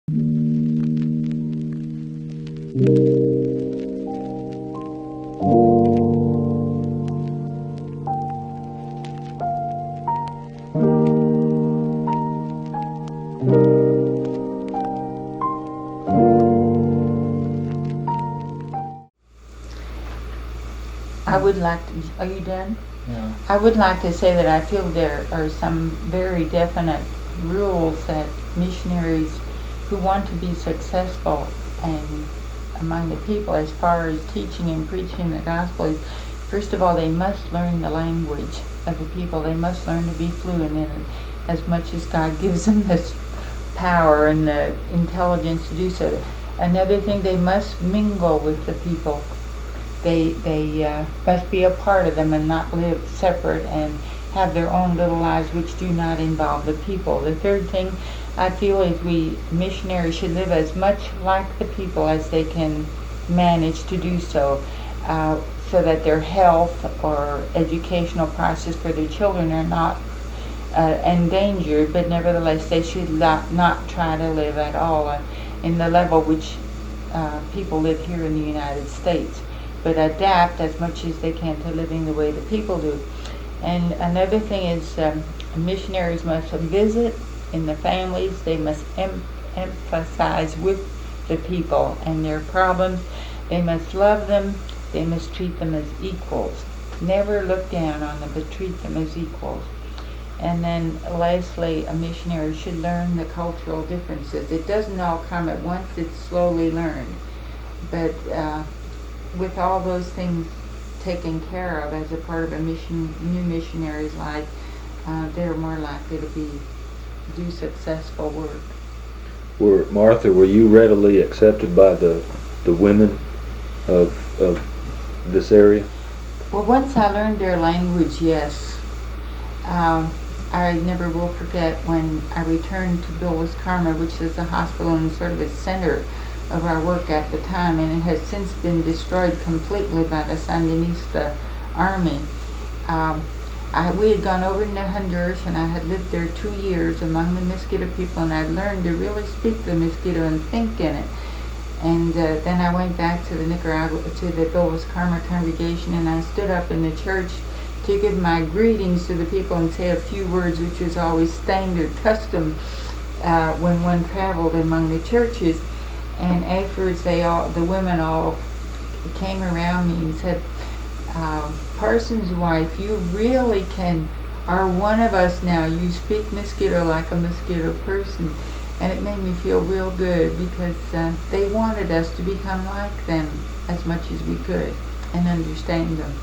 I would like to, are you done? Yeah. I would like to say that I feel there are some very definite rules that missionaries who want to be successful and among the people as far as teaching and preaching the gospel is, first of all, they must learn the language of the people. They must learn to be fluent in it as much as God gives them this power and the intelligence to do so. Another thing, they must mingle with the people. They must be a part of them and not live separate and have their own little lives which do not involve the people. The third thing I feel is we missionaries should live as much like the people as they can manage to do so, so that their health or educational process for their children are not endangered, but nevertheless they should not try to live at all in the level which people live here in the United States, but adapt as much as they can to living the way the people do. And another thing is missionaries must visit in the families. They must emphasize with the people and their problems. They must love them. They must treat them as equals. Never look down on them, but treat them as equals. And then lastly, a missionary should learn the cultural differences. It doesn't all come at once, it's slowly learned. But with all those things taken care of as a part of a new missionary's life, they're more likely to do successful work. Martha, were you readily accepted by the women of this area? Well, once I learned their language, yes. I never will forget when I returned to Billis Carmel, which is a hospital and sort of a center of our work at the time, and it has since been destroyed completely by the Sandinista army. We had gone over into Honduras, and I had lived there 2 years among the Mosquito people, and I'd learned to really speak the Mosquito and think in it. And then I went back to the Billis Carmel congregation, and I stood up in the church to give my greetings to the people and say a few words, which was always standard custom when one traveled among the churches. And afterwards, the women all came around me and said, Parson's wife, you really are one of us now. You speak Mosquito like a Mosquito person. And it made me feel real good because they wanted us to become like them as much as we could and understand them.